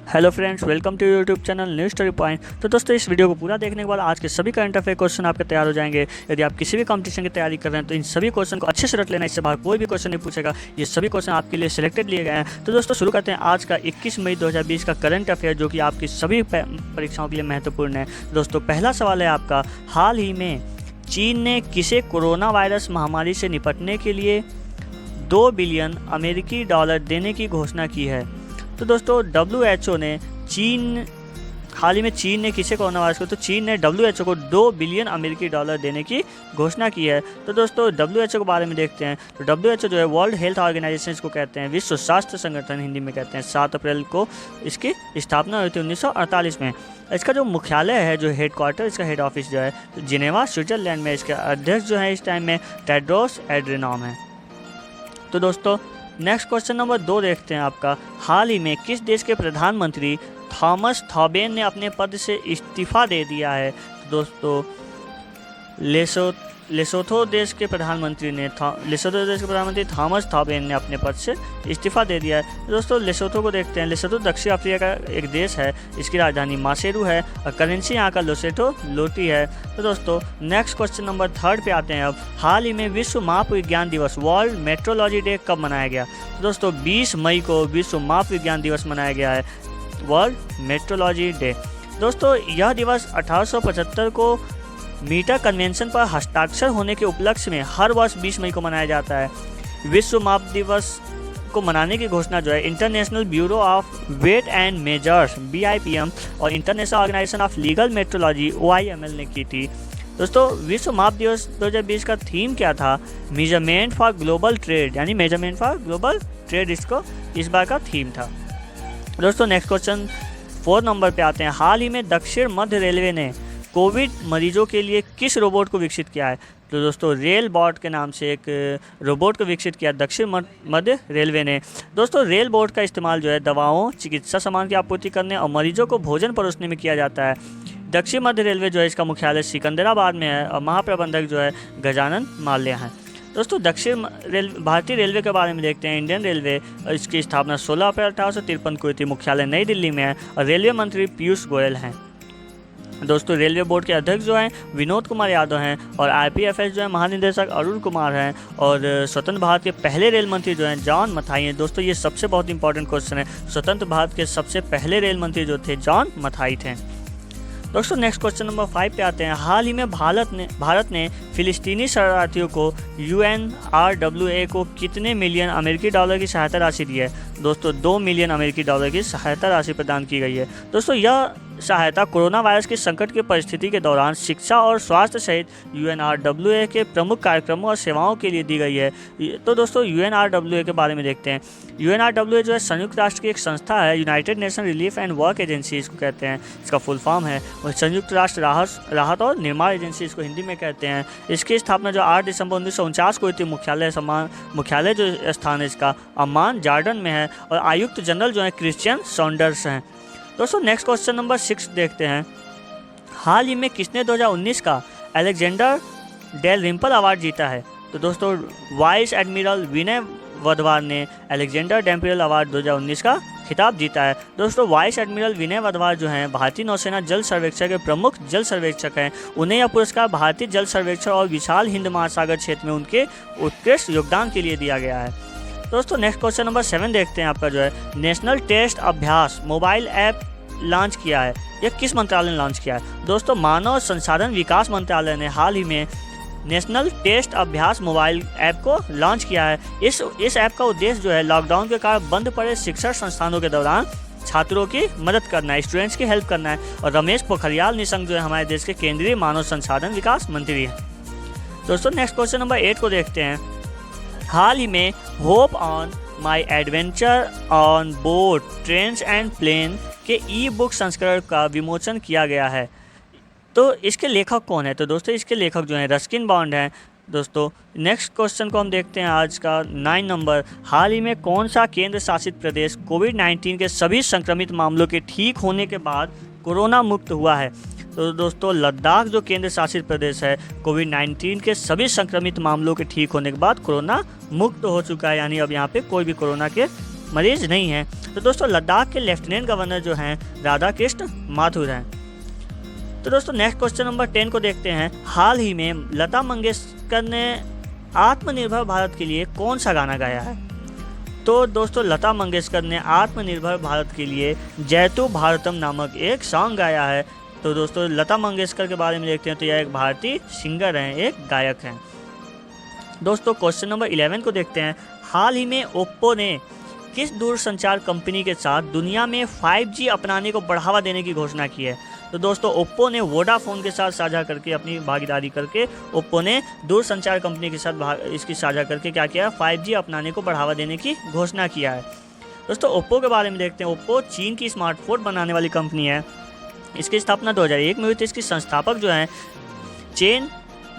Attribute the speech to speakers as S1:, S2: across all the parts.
S1: Hello friends, welcome to YouTube channel new story point. तो दोस्तों, इस वीडियो को पूरा देखने के बाद आज के सभी करंट अफेयर क्वेश्चन आपके तैयार हो जाएंगे। यदि आप किसी भी कंपटीशन की तैयारी कर रहे हैं तो इन सभी क्वेश्चन को अच्छे से रट लेना, इससे बाहर कोई भी क्वेश्चन नहीं पूछेगा। ये सभी क्वेश्चन आपके लिए सिलेक्टेड लिए गए हैं। तो दोस्तों, शुरू करते हैं आज का 21 मई 2020 का करंट अफेयर, जो कि आपकी सभी परीक्षाओं के लिए महत्वपूर्ण है। दोस्तों, पहला सवाल है आपका, हाल ही में चीन ने किसे कोरोना वायरस महामारी से निपटने के लिए 2 बिलियन अमेरिकी डॉलर देने की घोषणा की है? तो दोस्तों, WHO ने हाल ही में चीन ने किसे कोरोना वायरस को, तो चीन ने WHO को 2 बिलियन अमेरिकी डॉलर देने की घोषणा की है। तो दोस्तों, WHO के बारे में देखते हैं। तो WHO जो है वर्ल्ड हेल्थ ऑर्गेनाइजेशन इसको कहते हैं, विश्व स्वास्थ्य संगठन हिंदी में कहते हैं। 7 अप्रैल को इसकी स्थापना हुई थी 1948 में। इसका जो मुख्यालय है, जो हेडक्वार्टर, इसका हेड ऑफिस जो है जिनेवा स्विट्जरलैंड में। इसके अध्यक्ष जो है इस टाइम में टेड्रोस एड्रेनॉम है। तो दोस्तों, नेक्स्ट क्वेश्चन नंबर 2 देखते हैं आपका, हाल ही में किस देश के प्रधानमंत्री थॉमस थॉबेन ने अपने पद से इस्तीफा दे दिया है? दोस्तों, लेसोथो देश के प्रधानमंत्री थॉमस थॉबेन ने अपने पद से इस्तीफा दे दिया है। दोस्तों, लेसोथो को देखते हैं। लेसोथो दक्षिण अफ्रीका का एक देश है। इसकी राजधानी मासेरू है और करेंसी यहाँ का लोसेटो लोटी है। तो दोस्तों, नेक्स्ट क्वेश्चन नंबर 3 पे आते हैं अब, हाल ही में विश्व माप विज्ञान दिवस वर्ल्ड मेट्रोलॉजी डे कब मनाया गया? तो दोस्तों, 20 मई को विश्व माप विज्ञान दिवस मनाया गया है, वर्ल्ड मेट्रोलॉजी डे। दोस्तों, यह दिवस 1875 को मीटर कन्वेंशन पर हस्ताक्षर होने के उपलक्ष्य में हर वर्ष 20 मई को मनाया जाता है। विश्व माप दिवस को मनाने की घोषणा जो है international bureau of weight and measures BIPM और international organisation of legal metrology OIML ने की थी। दोस्तों, विश्व माप दिवस 2020 का थीम क्या था? मेजरमेंट फॉर ग्लोबल ट्रेड, यानी मेजरमेंट फॉर ग्लोबल ट्रेड इसको इस बार का थीम था। दोस्तों, नेक्स्ट क्वेश्चन 4 नंबर पे आते हैं, हाल ही में दक्षिण मध्य रेलवे ने कोविड मरीजों के लिए किस रोबोट को विकसित किया है? तो दोस्तों, रेल बॉट के नाम से एक रोबोट को विकसित किया दक्षिण मध्य रेलवे ने। दोस्तों, रेल बोट का इस्तेमाल जो है दवाओं, चिकित्सा सामान की आपूर्ति करने और मरीजों को भोजन परोसने में किया जाता है। दक्षिण मध्य रेलवे जो है इसका मुख्यालय सिकंदराबाद में है और महाप्रबंधक जो है गजानन माल्या हैं। दोस्तों, भारतीय रेलवे के बारे में देखते हैं। इंडियन रेलवे, इसकी स्थापना 16 अप्रैल 1853 को हुई थी। मुख्यालय नई दिल्ली में है और रेलवे मंत्री पीयूष गोयल हैं। दोस्तों, रेलवे बोर्ड के अध्यक्ष जो हैं विनोद कुमार यादव हैं और RPFS जो है महानिदेशक अरुण कुमार हैं और स्वतंत्र भारत के पहले रेल मंत्री जो हैं जॉन मथाई हैं। दोस्तों, ये सबसे बहुत इंपॉर्टेंट क्वेश्चन है। स्वतंत्र भारत के सबसे पहले रेल मंत्री जो थे जॉन मथाई थे। दोस्तों, नेक्स्ट क्वेश्चन नंबर 5 पे आते हैं, हाल ही में भारत ने फिलिस्तीनी शरणार्थियों को UNRWA को कितने मिलियन अमेरिकी डॉलर की सहायता राशि दी है? दोस्तों, 2 मिलियन अमेरिकी डॉलर की सहायता राशि प्रदान की गई है। दोस्तों, यह सहायता कोरोना वायरस के संकट की परिस्थिति के दौरान शिक्षा और स्वास्थ्य सहित UNRWA के प्रमुख कार्यक्रमों और सेवाओं के लिए दी गई है। तो दोस्तों, UNRWA के बारे में देखते हैं। UNRWA जो है संयुक्त राष्ट्र की एक संस्था है, United nation relief and work agency इसको कहते हैं, इसका फुल फॉर्म है। और संयुक्त राष्ट्र राहत और निर्माण एजेंसी इसको हिंदी में कहते हैं। इसकी स्थापना जो 8 दिसंबर 1949 को हुई थी। मुख्यालय जो स्थान है इसका अम्मान जॉर्डन में है और आयुक्त जनरल जो है क्रिश्चियन सॉन्डर्स हैं। दोस्तों, नेक्स्ट क्वेश्चन नंबर 6 देखते हैं, हाल ही में किसने 2019 का अलेक्जेंडर डेल रिम्पल अवार्ड जीता है? तो दोस्तों, वाइस एडमिरल विनय वधवार ने अलेक्जेंडर डेम्पियल अवार्ड 2019 का खिताब जीता है। दोस्तों, वाइस एडमिरल विनय वधवार जो हैं भारतीय नौसेना जल सर्वेक्षण के प्रमुख जल सर्वेक्षक हैं। उन्हें यह पुरस्कार भारतीय जल सर्वेक्षण और विशाल हिंद महासागर क्षेत्र में उनके उत्कृष्ट योगदान के लिए दिया गया है। दोस्तों, नेक्स्ट क्वेश्चन नंबर 7 देखते हैं आपका, जो है नेशनल टेस्ट अभ्यास मोबाइल ऐप लॉन्च किया है। यह किस मंत्रालय ने लॉन्च किया है? दोस्तों, मानव संसाधन विकास मंत्रालय ने हाल ही में नेशनल टेस्ट अभ्यास मोबाइल ऐप को लॉन्च किया है। इस ऐप का उद्देश्य जो है लॉकडाउन के कारण बंद पड़े शिक्षण संस्थानों के दौरान छात्रों की मदद करना है, स्टूडेंट्स की हेल्प करना है। और रमेश पोखरियाल निशंक जो है हमारे देश के केंद्रीय मानव संसाधन विकास मंत्री हैं। दोस्तों, नेक्स्ट क्वेश्चन नंबर 8 को देखते हैं, हाल ही में hope on my adventure on boat trains and plane के ई-बुक संस्करण का विमोचन किया गया है। तो इसके लेखक कौन है? तो दोस्तों, इसके लेखक जो हैं रस्किन बॉन्ड हैं। दोस्तों, नेक्स्ट क्वेश्चन को हम देखते हैं आज का 9 नंबर, हाल ही में कौन सा केंद्र शासित प्रदेश कोविड-19 के सभी संक्रमित मामलों के ठीक होने के बाद कोरोना मुक्त हुआ है? तो दोस्तों, लद्दाख जो केंद्र शासित प्रदेश है कोविड-19 के सभी संक्रमित मामलों के ठीक होने के बाद कोरोना मुक्त हो चुका है, यानी अब यहाँ पे कोई भी कोरोना के मरीज नहीं हैं। तो दोस्तों लद्दाख के लेफ्टिनेंट गवर्नर जो हैं राधा कृष्ण माथुर हैं। तो दोस्तों नेक्स्ट क्वेश्चन नंबर 10 को देखते हैं। हाल ही में लता मंगेशकर ने आत्मनिर्भर भारत के लिए कौन सा गाना गाया है? तो दोस्तों लता मंगेशकर ने आत्मनिर्भर भारत के लिए जयतु भारतम नामक एक सॉन्ग गाया है। तो दोस्तों लता मंगेशकर के बारे में देखते हैं तो यह एक भारतीय सिंगर हैं, एक गायक हैं। दोस्तों क्वेश्चन नंबर 11 को देखते हैं। हाल ही में ओप्पो ने किस दूरसंचार कंपनी के साथ दुनिया में 5G अपनाने को बढ़ावा देने की घोषणा की है? तो दोस्तों ओप्पो ने वोडाफोन के साथ साझा करके अपनी भागीदारी करके ओप्पो ने दूरसंचार कंपनी के साथ इसकी साझा करके क्या किया? 5G अपनाने को बढ़ावा देने की घोषणा किया है। दोस्तों ओप्पो के बारे में देखते हैं। ओप्पो चीन की स्मार्टफोन बनाने वाली कंपनी है। इसकी स्थापना 2001 में हुई थी। इसकी संस्थापक जो हैं चेन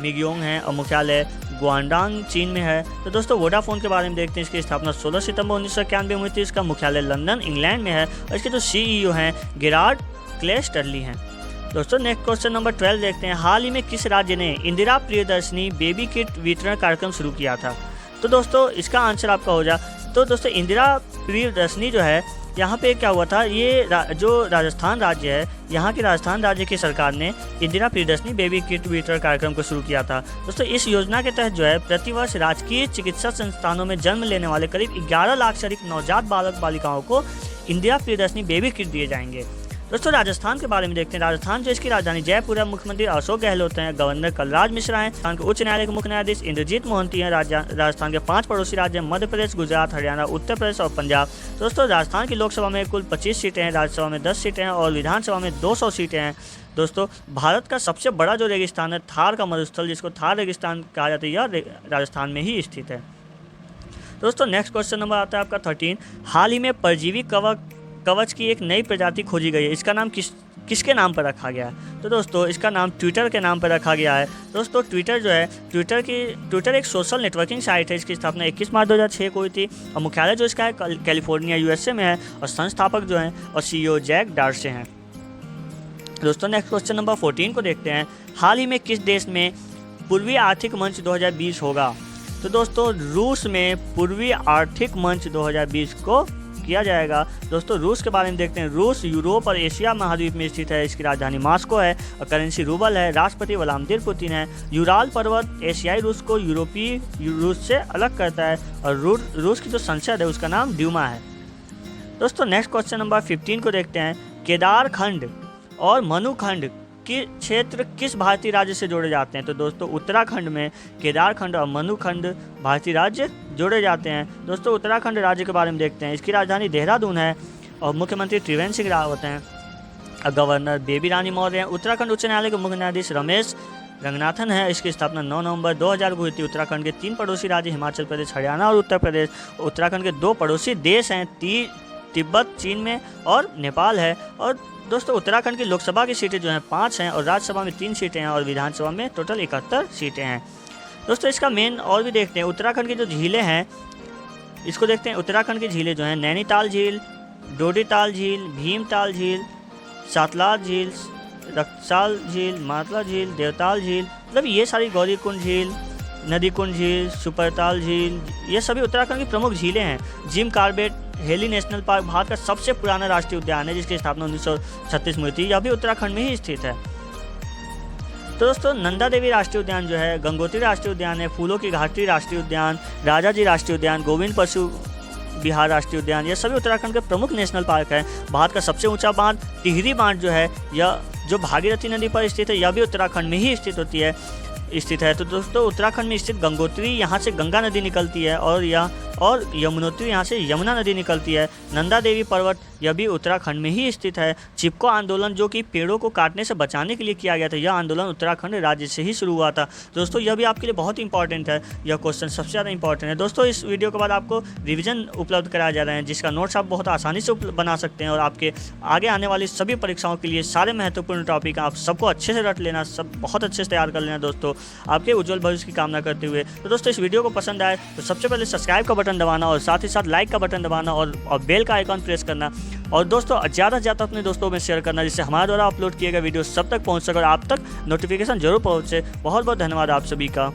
S1: मिग्योंग हैं और मुख्यालय ग्वांगडांग चीन में है। तो दोस्तों वोडाफोन के बारे में देखते हैं। इसकी स्थापना 16 सितंबर 1991 में हुई थी। इसका मुख्यालय लंदन इंग्लैंड में है और इसके जो CEO हैं गेरार्ड क्लेस्टरली हैं। दोस्तों नेक्स्ट क्वेश्चन नंबर 12 देखते हैं। हाल ही में किस राज्य ने इंदिरा प्रियदर्शनी बेबी किट वितरण कार्यक्रम शुरू किया था? तो दोस्तों इसका आंसर आपका हो जा। तो दोस्तों इंदिरा प्रियदर्शनी जो है यहाँ पे क्या हुआ था, ये जो राजस्थान राज्य है, यहाँ के राजस्थान राज्य की सरकार ने इंदिरा प्रियदर्शनी बेबी किट वितरण कार्यक्रम को शुरू किया था। दोस्तों इस योजना के तहत जो है प्रतिवर्ष राजकीय चिकित्सा संस्थानों में जन्म लेने वाले करीब 11 लाख से अधिक नवजात बालक बालिकाओं को इंदिरा प्रियदर्शनी बेबी किट दिए जाएंगे। दोस्तों राजस्थान के बारे में देखते हैं। राजस्थान जो इसकी राजधानी जयपुर है। मुख्यमंत्री अशोक गहलोत हैं। गवर्नर कलराज मिश्रा हैं। राजस्थान के उच्च न्यायालय के मुख्य न्यायाधीश इंद्रजीत मोहंती हैं। राजस्थान के 5 पड़ोसी राज्य मध्य प्रदेश, गुजरात, हरियाणा, उत्तर प्रदेश और पंजाब। दोस्तों राजस्थान की लोकसभा में कुल 25 सीटें हैं, राज्यसभा में 10 सीटें हैं और विधानसभा में 200 सीटें हैं। दोस्तों भारत का सबसे बड़ा जो रेगिस्तान है थार का मरुस्थल, जिसको थार रेगिस्तान कहा जाता है, यह राजस्थान में ही स्थित है। दोस्तों नेक्स्ट क्वेश्चन नंबर आता है आपका 13। हाल ही में परजीवी कवच की एक नई प्रजाति खोजी गई है। इसका नाम किसके नाम पर रखा गया है? तो दोस्तों इसका नाम ट्विटर के नाम पर रखा गया है। दोस्तों ट्विटर जो है ट्विटर एक सोशल नेटवर्किंग साइट है। इसकी स्थापना 21 मार्च 2006 को हुई थी और मुख्यालय जो इसका है कैलिफोर्निया USA में है और संस्थापक जो हैं और CEO जैक डार्से हैं। दोस्तों नेक्स्ट क्वेश्चन नंबर 14 को देखते हैं। हाल ही में किस देश में पूर्वी आर्थिक मंच 2020 होगा? तो दोस्तों रूस में पूर्वी आर्थिक मंच 2020 को किया जाएगा। दोस्तों रूस के बारे में देखते हैं। रूस यूरोप और एशिया महाद्वीप में स्थित है। इसकी राजधानी मॉस्को है और करेंसी रूबल है। राष्ट्रपति व्लादिमीर पुतिन है। यूराल पर्वत एशियाई रूस को यूरोपीय रूस से अलग करता है और रूस की जो संसद है उसका नाम ड्यूमा है। दोस्तों नेक्स्ट क्वेश्चन नंबर 15 को देखते हैं। केदारखंड और मनुखंड के क्षेत्र किस भारतीय राज्य से जोड़े जाते हैं? तो दोस्तों उत्तराखंड में केदारखंड और मनुखंड भारतीय राज्य जोड़े जाते हैं। दोस्तों उत्तराखंड राज्य के बारे में देखते हैं। इसकी राजधानी देहरादून है और मुख्यमंत्री त्रिवेंद्र सिंह रावत हैं और गवर्नर बेबी रानी मौर्य हैं। उत्तराखंड उच्च न्यायालय के मुख्य न्यायाधीश रमेश रंगनाथन है। इसकी स्थापना 9 नवंबर 2000 को हुई थी। उत्तराखंड के 3 पड़ोसी राज्य हिमाचल प्रदेश, हरियाणा और उत्तर प्रदेश। उत्तराखंड के 2 पड़ोसी देश हैं, तिब्बत चीन में और नेपाल है। और दोस्तों उत्तराखंड की लोकसभा की सीटें जो हैं 5 हैं और राज्यसभा में 3 सीटें हैं और विधानसभा में टोटल 71 सीटें हैं। दोस्तों इसका मेन और भी देखते हैं। उत्तराखंड की जो झीलें हैं इसको देखते हैं। उत्तराखंड की झीलें जो हैं नैनीताल झील, डोडीताल झील, भीमताल झील, सातलाज झील, रक्साल झील, मातला झील, देवताल झील, मतलब ये सारी गौरीकुंड झील, नदीकुंड झील, सुपरताल झील, ये सभी उत्तराखंड की प्रमुख झीलें हैं। Jim Corbett heli national park Bharat का सबसे पुराना राष्ट्रीय उद्यान है जिसकी स्थापना 1936 में हुई थी। यह भी उत्तराखंड में ही स्थित है। तो दोस्तों नंदा देवी राष्ट्रीय उद्यान जो है, गंगोत्री राष्ट्रीय उद्यान है, फूलों की घाटी राष्ट्रीय उद्यान, राजाजी राष्ट्रीय उद्यान, गोविंद पशु बिहार राष्ट्रीय उद्यान, ये सभी उत्तराखंड के प्रमुख नेशनल पार्क है। भारत का सबसे ऊंचा बांध टिहरी बांध जो है, यह जो भागीरथी नदी पर स्थित है, यह भी उत्तराखंड में ही स्थित है। तो दोस्तों उत्तराखंड में स्थित गंगोत्री, यहाँ से गंगा नदी निकलती है और यमुनोत्री, यहाँ से यमुना नदी निकलती है। नंदा देवी पर्वत यह भी उत्तराखंड में ही स्थित है। चिपको आंदोलन जो कि पेड़ों को काटने से बचाने के लिए किया गया था, यह आंदोलन उत्तराखंड राज्य से ही शुरू हुआ था। दोस्तों यह भी आपके लिए बहुत इंपॉर्टेंट है, यह क्वेश्चन सबसे ज़्यादा इंपॉर्टेंट है। दोस्तों इस वीडियो के बाद आपको रिवीजन उपलब्ध कराया जा रहे हैं जिसका नोट्स आप बहुत आसानी से बना सकते हैं और आपके आगे आने वाली सभी परीक्षाओं के लिए सारे महत्वपूर्ण टॉपिक आप सबको अच्छे से रट लेना, सब बहुत अच्छे से तैयार कर लेना दोस्तों, आपके उज्जवल भविष्य की कामना करते हुए। तो दोस्तों इस वीडियो को पसंद आए तो सबसे पहले सब्सक्राइब का बटन दबाना और साथ ही साथ लाइक का बटन दबाना और बेल का आइकॉन प्रेस करना और दोस्तों ज़्यादा से ज़्यादा अपने दोस्तों में शेयर करना जिससे हमारे द्वारा अपलोड किए गए वीडियो सब तक पहुंच सके और आप तक नोटिफिकेशन जरूर पहुंचे। बहुत बहुत धन्यवाद आप सभी का।